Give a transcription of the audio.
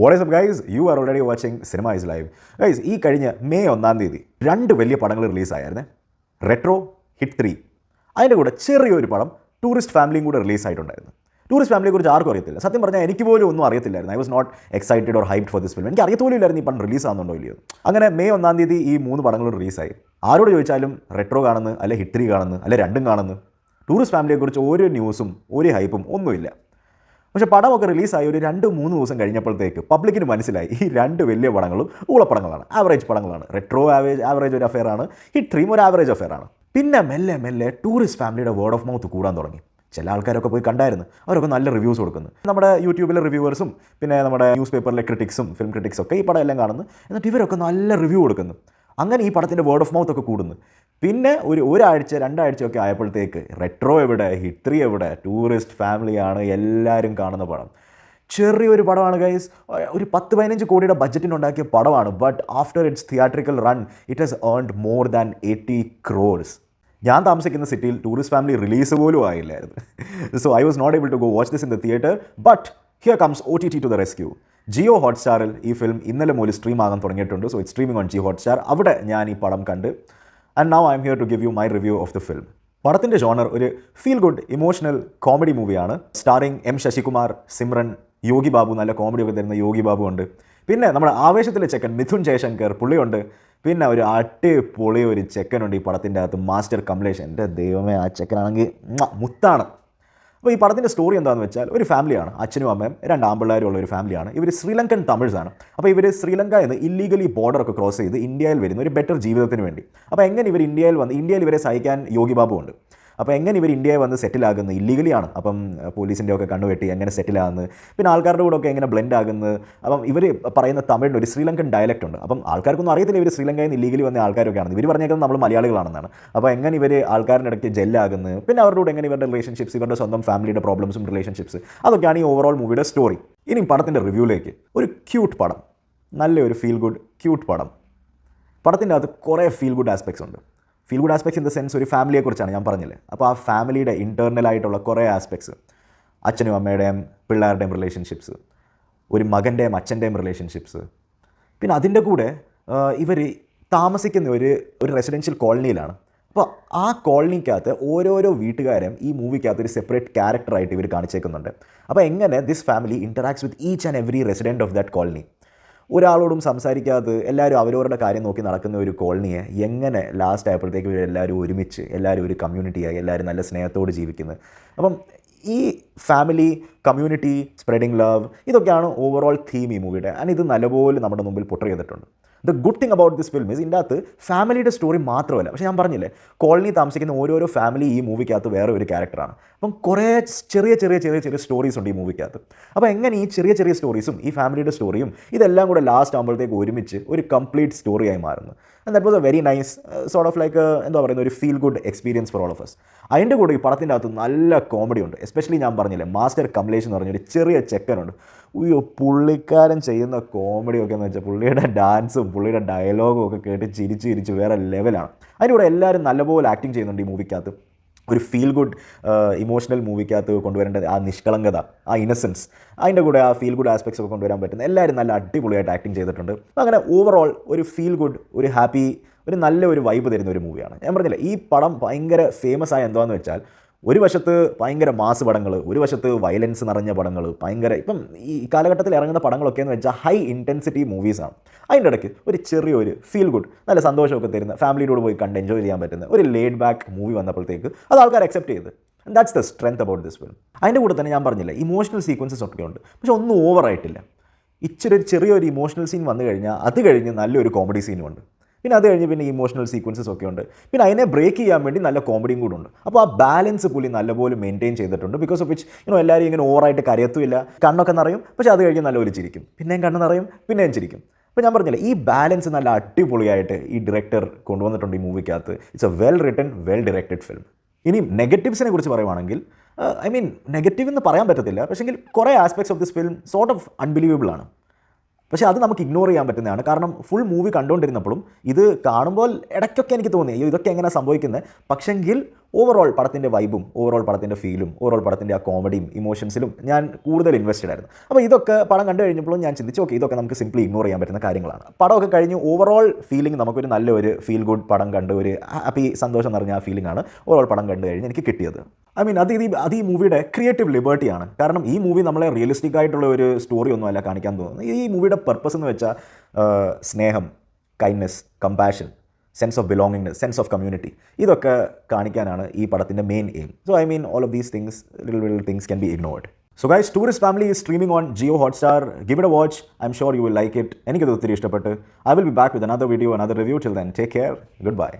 What is up guys? You are already watching Cinema is Live. Guys, ഈ കഴിഞ്ഞ May 1 രണ്ട് വലിയ പടങ്ങൾ റിലീസായിരുന്നേ. Retro, hit 3. അതിൻ്റെ കൂടെ ചെറിയൊരു പടം ടൂറിസ്റ്റ് ഫാമിലിയും കൂടെ റിലീസായിട്ടുണ്ടായിരുന്നു. ടൂറിസ്റ്റ് ഫാമിലിയെ കുറിച്ച് ആർക്കും അറിയത്തില്ല. സത്യം പറഞ്ഞാൽ എനിക്ക് പോലും ഒന്നും അറിയത്തില്ലായിരുന്നു. I was not excited or hyped for this film. എനിക്ക് അറിയത്തോലും ഇല്ലായിരുന്നു ഈ പടം റിലീസാകുന്നുണ്ടോ ഇല്ലയോ. അങ്ങനെ മെയ് 1 ഈ 3 പടങ്ങൾ റിലീസായി. ആരോട് ചോദിച്ചാലും റെട്രോ കാണുന്നു, അല്ലെ ഹിറ്റ് 3 കാണുന്നു, അല്ലെ രണ്ടും കാണുന്നു. ടൂറിസ്റ്റ് ഫാമിലിയെക്കുറിച്ച് ഒരു ന്യൂസും ഒരു ഹൈപ്പും ഒന്നുമില്ല. പക്ഷേ പടമൊക്കെ റിലീസായി ഒരു 2-3 ദിവസം കഴിഞ്ഞപ്പോഴത്തേക്ക് പബ്ലിക്കിന് മനസ്സിലായി ഈ രണ്ട് വലിയ പടങ്ങളും ഊളപ്പടങ്ങളാണ്, ആവറേജ് പടങ്ങളാണ്. റെട്രോ ആവറേജ് ഒരു അഫെയറാണ്, ഹിറ്റ് 3 ഒരു ആവറേജ് അഫെയറാണ്. പിന്നെ മെല്ലെ മെല്ലെ ടൂറിസ്റ്റ് ഫാമിലിയുടെ വേർഡ് ഓഫ് മൗത്ത് കൂടാൻ തുടങ്ങി. ചില ആൾക്കാരൊക്കെ പോയി കണ്ടായിരുന്നു, അവരൊക്കെ നല്ല റിവ്യൂസ് കൊടുക്കുന്നു. നമ്മുടെ യൂട്യൂബിലെ റിവ്യൂവേഴ്സും പിന്നെ നമ്മുടെ ന്യൂസ് പേപ്പറിലെ ക്രിറ്റിക്സും ഫിലിം ക്രിറ്റിക്സും ഒക്കെ ഈ പടം എല്ലാം കാണുന്നു. എന്നിട്ട് ഇവരൊക്കെ നല്ല റിവ്യൂ കൊടുക്കുന്നു. അങ്ങനെ ഈ പടത്തിൻ്റെ വേർഡ് ഓഫ് മൗത്ത് ഒക്കെ കൂടുന്നു. പിന്നെ ഒരാഴ്ച 2 ആഴ്ചയൊക്കെ ആയപ്പോഴത്തേക്ക് റെട്രോ എവിടെ, ഹിറ്റ് 3 എവിടെ, ടൂറിസ്റ്റ് ഫാമിലിയാണ് എല്ലാവരും കാണുന്ന പടം. ചെറിയൊരു പടമാണ് ഗൈസ്, ഒരു 10-15 കോടിയുടെ ബഡ്ജറ്റിനുണ്ടാക്കിയ പടമാണ്. But after its theatrical run it has earned more than 80 crores. ഞാൻ താമസിക്കുന്ന സിറ്റിയിൽ ടൂറിസ്റ്റ് ഫാമിലി റിലീസ് പോലും ആയില്ലായിരുന്നു. So I was not able to go watch this in the theatre. But here comes OTT to the rescue. Jio ഹോട്ട്സ്റ്റാറിൽ ഈ film ഇന്നലെ മുതൽ stream ആകാൻ തുടങ്ങിയിട്ടുണ്ട്. So it streaming on Jio Hotstar. അവിടെ ഞാൻ ഈ പടം കണ്ട്. And now I am here to give you my review of the film. പടത്തിൻ്റെ ജോണർ ഒരു ഫീൽ ഗുഡ് ഇമോഷണൽ കോമഡി മൂവിയാണ്. സ്റ്റാറിംഗ് എം ശശികുമാർ, സിമ്രൻ, യോഗി ബാബു, നല്ല കോമഡിയൊക്കെ തരുന്ന യോഗി ബാബു ഉണ്ട്. പിന്നെ നമ്മുടെ ആവേശത്തിലെ ചെക്കൻ മിഥുൻ ജയശങ്കർ പുള്ളിയുണ്ട്. പിന്നെ ഒരു അടിപൊളി ഒരു ചെക്കനുണ്ട് ഈ പടത്തിൻ്റെ അകത്ത്, മാസ്റ്റർ കമലേഷ്. എൻ്റെ ദൈവമേ, ആ ചെക്കനാണെങ്കിൽ മുത്താണ്. അപ്പോൾ ഈ പടത്തിൻ്റെ സ്റ്റോറി എന്താണെന്ന് വെച്ചാൽ, ഒരു ഫാമിലിയാണ്, അച്ഛനും അമ്മയും 2 ആമ്പിള്ളേരും ഉള്ള ഒരു ഫാമിലിയാണ്. ഇവർ ശ്രീലങ്കൻ തമിഴ്സാണ്. അപ്പോൾ ഇവർ ശ്രീലങ്ക എന്ന് ഇല്ലീഗലി ബോർഡറൊക്കെ ക്രോസ് ചെയ്ത് ഇന്ത്യയിൽ വരുന്ന ഒരു ബെറ്റർ ജീവിതത്തിന് വേണ്ടി. അപ്പോൾ എങ്ങനെ ഇവർ ഇന്ത്യയിൽ ഇവരെ സഹിക്കാൻ യോഗി ബാബു ഉണ്ട്. അപ്പോൾ എങ്ങനെ ഇവർ ഇന്ത്യയിൽ വന്ന് സെറ്റിലാകുന്നത്, ഇല്ലീഗലിയാണ്. അപ്പം പോലീസിൻ്റെ ഒക്കെ കണ്ണുവെട്ടി എങ്ങനെ സെറ്റിലാകുന്നത്, പിന്നെ ആൾക്കാരുടെ കൂടെ ഒക്കെ എങ്ങനെ ബ്ലെൻഡ് ആകുന്നത്. അപ്പം ഇവർ പറയുന്ന തമിഴിന് ഒരു ശ്രീലങ്കൻ ഡയലക്റ്റ് ഉണ്ട്. അപ്പം ആൾക്കാർക്കൊന്നും അറിയത്തില്ല ഇവർ ശ്രീലങ്കയിൽ നിന്ന് ഇല്ലീഗലി വന്ന ആൾക്കാരൊക്കെയാണ്. ഇവർ പറഞ്ഞേക്കുന്നത് നമ്മൾ മലയാളികളാണെന്നാണ്. അപ്പോൾ എങ്ങനെ ഇവർ ആൾക്കാരുടെ ഇടയ്ക്ക് ജെല്ലാകുന്നത്, പിന്നെ അവരുടെ കൂടെ എങ്ങനെ ഇവരുടെ റിലേഷൻഷിപ്സ്, ഇവരുടെ സ്വന്തം ഫാമിലിയുടെ പ്രോബ്ലംസും റിലേഷൻഷിപ്സ്, അതൊക്കെയാണ് ഈ ഓവറോൾ മൂവിയുടെ സ്റ്റോറി. ഇനി പടത്തിൻ്റെ റിവ്യൂലേക്ക്. ഒരു ക്യൂട്ട് പടം, നല്ലൊരു ഫീൽ ഗുഡ് ക്യൂട്ട് പടം. പടത്തിൻ്റെ അകത്ത് കുറേ ഫീൽ ഗുഡ് ആസ്പെക്ട്സ് ഉണ്ട്. Feel good aspects in the sense ഒരു ഫാമിലിയെക്കുറിച്ചാണ് ഞാൻ പറഞ്ഞില്ലേ. അപ്പോൾ ആ ഫാമിലിയുടെ ഇൻറ്റേർണലായിട്ടുള്ള കുറേ ആസ്പെക്ട്സ്, അച്ഛനും അമ്മയുടെയും പിള്ളേരുടെയും റിലേഷൻഷിപ്സ്, ഒരു മകൻ്റെയും അച്ഛൻ്റെയും റിലേഷൻഷിപ്സ്, പിന്നെ അതിൻ്റെ കൂടെ ഇവർ താമസിക്കുന്ന ഒരു റെസിഡൻഷ്യൽ കോളനിയിലാണ്. അപ്പോൾ ആ കോളനിക്കകത്ത് ഓരോരോ വീട്ടുകാരും ഈ മൂവിക്കകത്ത് ഒരു സെപ്പറേറ്റ് ക്യാരക്ടറായിട്ട് ഇവർ കാണിച്ചേക്കുന്നുണ്ട്. അപ്പോൾ എങ്ങനെ this family interacts with each and every resident of that colony. ഒരാളോടും സംസാരിക്കാതെ എല്ലാവരും അവരവരുടെ കാര്യം നോക്കി നടക്കുന്ന ഒരു കോളനിയെ എങ്ങനെ ലാസ്റ്റ് ആയപ്പോഴത്തേക്ക് ഇവരെല്ലാവരും ഒരുമിച്ച്, എല്ലാവരും ഒരു കമ്മ്യൂണിറ്റിയായി, എല്ലാവരും നല്ല സ്നേഹത്തോട് ജീവിക്കുന്നത്. അപ്പം ഈ ഫാമിലി, കമ്മ്യൂണിറ്റി, സ്പ്രെഡിങ് ലവ്, ഇതൊക്കെയാണ് ഓവറോൾ തീം ഈ മൂവിയുടെ. ആൻഡ് ഇത് നല്ലപോലെ നമ്മുടെ മുമ്പിൽ പൊട്ടർ ചെയ്തിട്ടുണ്ട്. The good thing about this film is ഇതിൻ്റെ അകത്ത് ഫാമിലിയുടെ സ്റ്റോറി മാത്രമല്ല, പക്ഷേ ഞാൻ പറഞ്ഞില്ലേ കോളനി താമസിക്കുന്ന ഓരോരോ ഫാമിലി ഈ മൂവിക്കകത്ത് വേറെ ഒരു ക്യാരക്ടറാണ്. അപ്പം കുറേ ചെറിയ ചെറിയ ചെറിയ ചെറിയ സ്റ്റോറീസ് ഉണ്ട് ഈ മൂവിക്കകത്ത്. അപ്പോൾ എങ്ങനെ ഈ ചെറിയ ചെറിയ സ്റ്റോറീസും ഈ ഫാമിലിയുടെ സ്റ്റോറിയും ഇതെല്ലാം കൂടെ ലാസ്റ്റ് ആകുമ്പോഴത്തേക്ക് ഒരുമിച്ച് ഒരു കംപ്ലീറ്റ് സ്റ്റോറിയായി മാറുന്നു. And that was A very nice sort of like എന്താ പറയുന്ന ഒരു feel good experience for all of us. അതിൻ്റെ കൂടെ ഈ പടത്തിൻ്റെ അകത്ത് നല്ല കോമഡി ഉണ്ട്. എസ്പെഷ്യലി ഞാൻ പറഞ്ഞില്ലേ മാസ്റ്റർ കമലേഷ് എന്ന് പറഞ്ഞൊരു ചെറിയ ചെക്കനുണ്ട്. അയ്യോ, പുള്ളിക്കാരൻ ചെയ്യുന്ന കോമഡിയൊക്കെ എന്ന് വെച്ചാൽ പുള്ളിയുടെ ഡാൻസും പുള്ളിയുടെ ഡയലോഗും ഒക്കെ കേട്ട് ചിരിച്ച് വേറെ ലെവലാണ്. അതിൻ്റെ കൂടെ എല്ലാവരും നല്ലപോലെ ആക്ടിങ് ചെയ്യുന്നുണ്ട് ഈ മൂവിക്കകത്ത്. ഒരു ഫീൽ ഗുഡ് ഇമോഷണൽ മൂവിക്കകത്ത് കൊണ്ടുവരേണ്ടത് ആ നിഷ്കളങ്കത, ആ ഇന്നസെൻസ്, അതിൻ്റെ കൂടെ ആ ഫീൽ ഗുഡ് ആസ്പെക്ട്സ് ഒക്കെ കൊണ്ടുവരാൻ പറ്റുന്ന എല്ലാവരും നല്ല അടിപൊളിയായിട്ട് ആക്ടിങ് ചെയ്തിട്ടുണ്ട്. അങ്ങനെ ഓവറോൾ ഒരു ഫീൽ ഗുഡ്, ഒരു ഹാപ്പി, ഒരു നല്ല ഒരു വൈബ് തരുന്ന ഒരു മൂവിയാണ്. ഞാൻ പറഞ്ഞില്ല ഈ പടം ഭയങ്കര ഫേമസ് ആയ എന്താണെന്ന് വെച്ചാൽ, ഒരു വശത്ത് ഭയങ്കര മാസ് പടങ്ങൾ, ഒരു വശത്ത് വയലൻസ് നിറഞ്ഞ പടങ്ങൾ, ഭയങ്കര ഇപ്പം ഈ കാലഘട്ടത്തിൽ ഇറങ്ങുന്ന പടങ്ങളൊക്കെ എന്ന് വെച്ചാൽ ഹൈ ഇൻറ്റൻസിറ്റി മൂവീസാണ്. അതിൻ്റെ ഇടയ്ക്ക് ഒരു ചെറിയൊരു ഫീൽ ഗുഡ്, നല്ല സന്തോഷമൊക്കെ തരുന്ന, ഫാമിലിയോട് പോയി കണ്ട് എൻജോയ് ചെയ്യാൻ പറ്റുന്ന ഒരു ലേഡ് ബാക്ക് മൂവി വന്നപ്പോഴത്തേക്ക് അത് ആൾക്കാർ അക്സെപ്റ്റ് ചെയ്ത്. And that's the strength about this film. അതിൻ്റെ കൂടെ തന്നെ ഞാൻ പറഞ്ഞില്ല ഇമോഷണൽ സീക്വൻസസ് ഒക്കെ ഉണ്ട്, പക്ഷെ ഒന്നും ഓവറായിട്ടില്ല. ചെറിയൊരു ഇമോഷണൽ സീൻ വന്നു കഴിഞ്ഞാൽ അത് കഴിഞ്ഞ് നല്ലൊരു കോമഡി സീനും ഉണ്ട്. പിന്നെ അത് കഴിഞ്ഞ് പിന്നെ ഇമോഷണൽ സീക്വൻസസ് ഒക്കെ ഉണ്ട്. പിന്നെ അതിനെ ബ്രേക്ക് ചെയ്യാൻ വേണ്ടി നല്ല കോമഡിയും കൂടെ ഉണ്ട്. അപ്പോൾ ആ ബാലൻസ് പുള്ളി നല്ലപോലെ മെയിൻറ്റെയിൻ ചെയ്തിട്ടുണ്ട്. ബിക്കോസ് ഓഫ് വിച്ച് എല്ലാവരും ഇങ്ങനെ ഓവറായിട്ട് കരയത്തുമില്ല, കണ്ണൊക്കെ നിറയും, പക്ഷേ അത് കഴിഞ്ഞ് നല്ലൊരു ചിരിക്കും, പിന്നെയും കണ്ണ് നിറയും, പിന്നെയും ചിരിക്കും. അപ്പോൾ ഞാൻ പറഞ്ഞില്ലേ ഈ ബാലൻസ് നല്ല അടിപൊളിയായിട്ട് ഈ ഡയറക്ടർ കൊണ്ടുവന്നിട്ടുണ്ട് ഈ മൂവിക്കകത്ത്. It's a well written, well directed film. ഇനി നെഗറ്റീവ്സിനെ കുറിച്ച് പറയുവാണെങ്കിൽ, നെഗറ്റീവ് എന്ന് പറയാൻ പറ്റത്തില്ല, പക്ഷേങ്കിൽ കുറേ aspects of this film sort of unbelievable ആണ്. പക്ഷേ അത് നമുക്ക് ഇഗ്നോർ ചെയ്യാൻ പറ്റുന്നതാണ്. കാരണം ഫുൾ മൂവി കണ്ടുകൊണ്ടിരുന്നപ്പോഴും ഇത് കാണുമ്പോൾ ഇടയ്ക്കൊക്കെ എനിക്ക് തോന്നി അയ്യോ ഇതൊക്കെ എങ്ങനെ സംഭവിക്കുന്നത്. പക്ഷെങ്കിൽ ഓവറോൾ പടത്തിൻ്റെ വൈബും ഓവറോൾ പടത്തിൻ്റെ ഫീലും ഓവറോൾ പടത്തിൻ്റെ ആ കോമഡിയും ഇമോഷൻസിലും ഞാൻ കൂടുതൽ ഇൻവെസ്റ്റഡ് ആയിരുന്നു. അപ്പോൾ ഇതൊക്കെ പടം കണ്ടു കഴിഞ്ഞപ്പോഴും ഞാൻ ചിന്തിച്ചു ഓക്കെ ഇതൊക്കെ നമുക്ക് സിംപ്ലി ഇഗ്നോർ ചെയ്യാൻ പറ്റുന്ന കാര്യങ്ങളാണ്. പടമൊക്കെ കഴിഞ്ഞ് ഓവറോൾ ഫീലിംഗ് നമുക്കൊരു നല്ലൊരു ഫീൽ ഗുഡ് പടം കണ്ട് ഒരു ഹാപ്പി സന്തോഷം നിറഞ്ഞ ആ ഫീലിംഗ് ആണ് ഓവറോൾ പടം കണ്ടു കഴിഞ്ഞ് എനിക്ക് കിട്ടിയത്. ഐ മീൻ അത് ഈ മൂവിയുടെ ക്രിയേറ്റീവ് ലിബർട്ടിയാണ്. കാരണം ഈ മൂവി നമ്മളെ റിയലിസ്റ്റിക് ആയിട്ടുള്ള ഒരു സ്റ്റോറി ഒന്നുമല്ല കാണിക്കാൻ തോന്നുന്നത്. ഈ മൂവിയുടെ പർപ്പസ് എന്ന് വെച്ചാൽ സ്നേഹം, kindness, compassion, sense of belongingness, sense of community, ഇതൊക്കെ കാണിക്കാനാണ് ഈ പടത്തിൻ്റെ main aim. So I mean all of these things little things can be ignored. So guys, Tourist Family is streaming on Jio Hotstar. Give it a watch. I'm sure you will like it. എനിക്കത് ഒത്തിരി ഇഷ്ടപ്പെട്ടു. I will be back with another video, another review. Till then, take care. Goodbye.